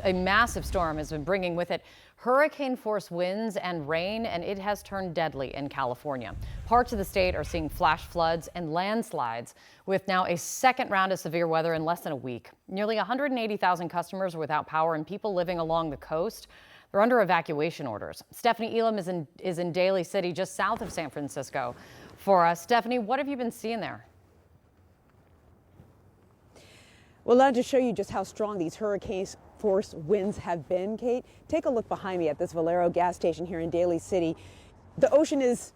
A massive storm has been bringing with it hurricane force winds and rain, and it has turned deadly in California. Parts of the state are seeing flash floods and landslides, with now a second round of severe weather in less than a week. Nearly 180,000 customers are without power, and people living along the coast, they're under evacuation orders. Stephanie Elam is in Daly City, just south of San Francisco. For us, Stephanie, what have you been seeing there? Well, now to show you just how strong these hurricane force winds have been, Kate, take a look behind me at this Valero gas station here in Daly City. The ocean is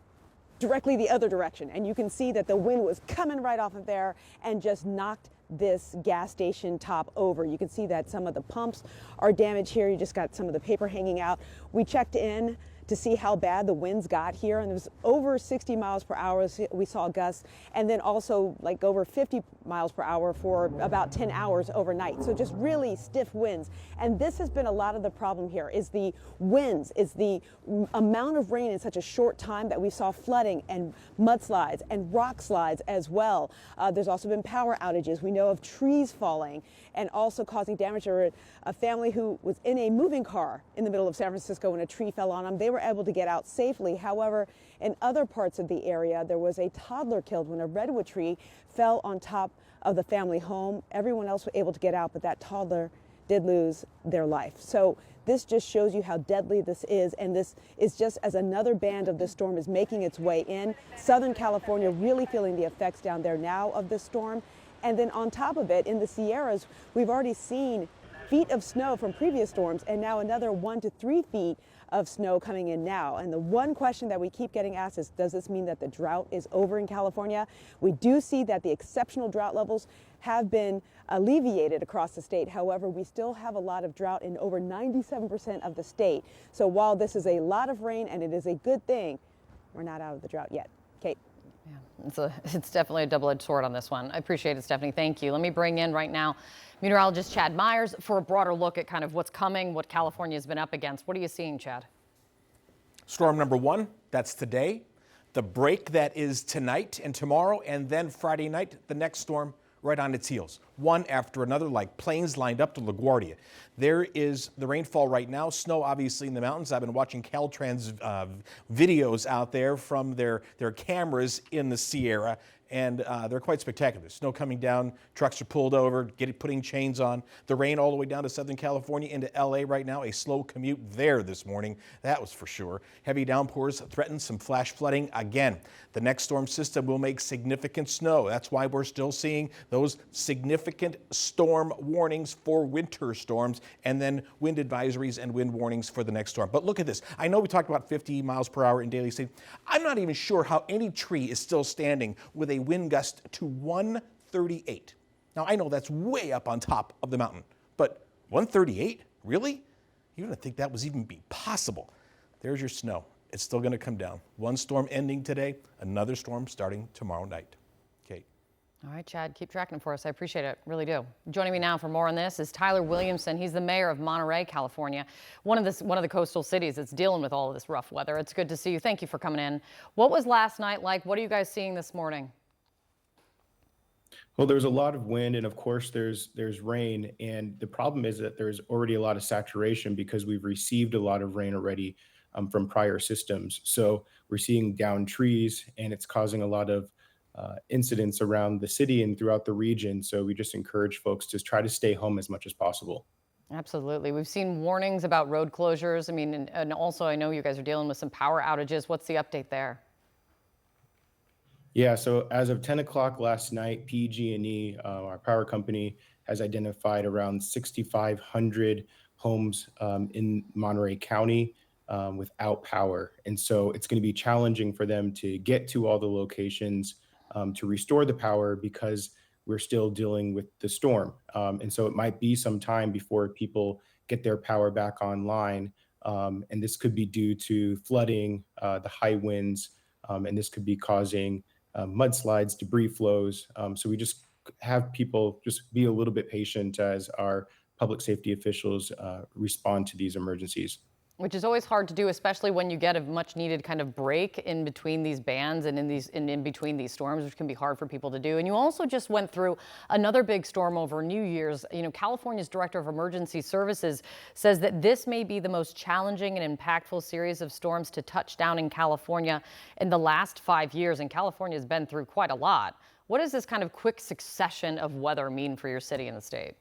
directly the other direction, and you can see that the wind was coming right off of there and just knocked this gas station top over. You can see that some of the pumps are damaged here. You just got some of the paper hanging out. We checked in to see how bad the winds got here, and it was over 60 miles per hour we saw gusts, and then also like over 50 miles per hour for about 10 hours overnight. So just really stiff winds. And this has been a lot of the problem here, is the winds, is the amount of rain in such a short time that we saw flooding and mudslides and rock slides as well. There's also been power outages. We know of trees falling and also causing damage. There were a family who was in a moving car in the middle of San Francisco when a tree fell on them. They were able to get out safely. However, in other parts of the area, there was a toddler killed when a redwood tree fell on top of the family home. Everyone else was able to get out, but that toddler did lose their life. So this just shows you how deadly this is, and this is just as another band of this storm is making its way in. Southern California really feeling the effects down there now of this storm. And then on top of it, in the Sierras, we've already seen feet of snow from previous storms, and now another 1 to 3 feet of snow coming in now. And the one question that we keep getting asked is, does this mean that the drought is over in California? We do see that the exceptional drought levels have been alleviated across the state. However, we still have a lot of drought in over 97% of the state. So while this is a lot of rain and it is a good thing, we're not out of the drought yet. Kate. Yeah, it's definitely a double-edged sword on this one. I appreciate it, Stephanie. Thank you. Let me bring in right now meteorologist Chad Myers for a broader look at kind of what's coming, what California has been up against. What are you seeing, Chad? Storm number 1, that's today. The break that is tonight and tomorrow, and then Friday night, the next storm right on its heels. One after another, like planes lined up to LaGuardia. There is the rainfall right now. Snow, obviously, in the mountains. I've been watching Caltrans videos out there from their cameras in the Sierra, and they're quite spectacular. Snow coming down, trucks are pulled over, putting chains on. The rain all the way down to Southern California into LA right now. A slow commute there this morning, that was for sure. Heavy downpours threaten some flash flooding again. The next storm system will make significant snow. That's why we're still seeing those significant storm warnings for winter storms, and then wind advisories and wind warnings for the next storm. But look at this. I know we talked about 50 miles per hour in Daly City. I'm not even sure how any tree is still standing with a wind gust to 138. Now, I know that's way up on top of the mountain, but 138? Really? You didn't think that was even be possible. There's your snow. It's still going to come down. One storm ending today, another storm starting tomorrow night. Kate. All right, Chad, keep tracking for us. I appreciate it, really do. Joining me now for more on this is Tyler Williamson. He's the mayor of Monterey, California, one of the coastal cities that's dealing with all of this rough weather. It's good to see you. Thank you for coming in. What was last night like? What are you guys seeing this morning? Well, there's a lot of wind, and of course there's rain, and the problem is that there's already a lot of saturation because we've received a lot of rain already from prior systems. So we're seeing downed trees, and it's causing a lot of incidents around the city and throughout the region. So we just encourage folks to try to stay home as much as possible. Absolutely. We've seen warnings about road closures. I mean, and also I know you guys are dealing with some power outages. What's the update there? Yeah, so as of 10 o'clock last night, PG&E, our power company, has identified around 6,500 homes in Monterey County without power. And so it's going to be challenging for them to get to all the locations to restore the power because we're still dealing with the storm. And so it might be some time before people get their power back online. And this could be due to flooding, the high winds, and this could be causing mudslides, debris flows. So we just have people just be a little bit patient as our public safety officials respond to these emergencies. Which is always hard to do, especially when you get a much needed kind of break in between these bands and in between these storms, which can be hard for people to do. And you also just went through another big storm over New Year's. You know, California's Director of Emergency Services says that this may be the most challenging and impactful series of storms to touch down in California in the last 5 years. And California has been through quite a lot. What does this kind of quick succession of weather mean for your city and the state?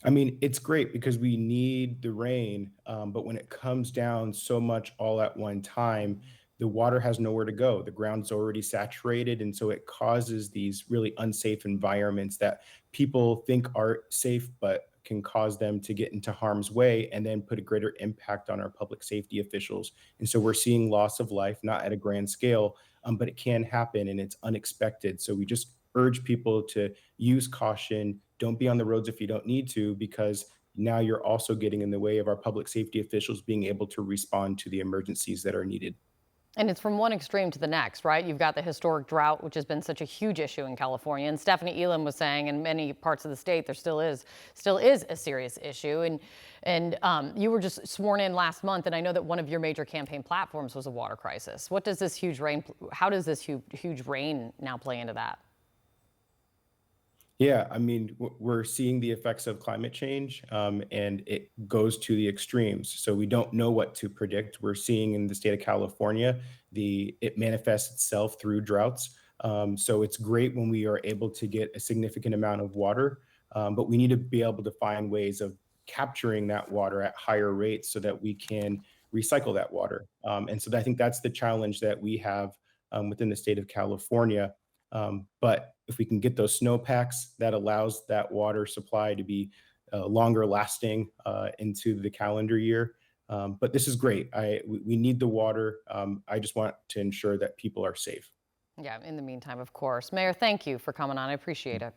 I mean, it's great because we need the rain, but when it comes down so much all at one time, the water has nowhere to go. The ground's already saturated, and so it causes these really unsafe environments that people think are safe, but can cause them to get into harm's way and then put a greater impact on our public safety officials. And so we're seeing loss of life, not at a grand scale, but it can happen and it's unexpected. So we just urge people to use caution. Don't be on the roads if you don't need to, because now you're also getting in the way of our public safety officials being able to respond to the emergencies that are needed. And it's from one extreme to the next, right? You've got the historic drought, which has been such a huge issue in California. And Stephanie Elam was saying in many parts of the state, there still is a serious issue. And you were just sworn in last month. And I know that one of your major campaign platforms was a water crisis. What does this huge rain, how does this huge rain now play into that? Yeah, I mean, we're seeing the effects of climate change, and it goes to the extremes. So we don't know what to predict. We're seeing in the state of California, it manifests itself through droughts. So it's great when we are able to get a significant amount of water, but we need to be able to find ways of capturing that water at higher rates so that we can recycle that water. And so I think that's the challenge that we have within the state of California. But if we can get those snowpacks, that allows that water supply to be longer lasting into the calendar year. But this is great. We need the water. I just want to ensure that people are safe. Yeah, in the meantime, of course. Mayor, thank you for coming on. I appreciate it.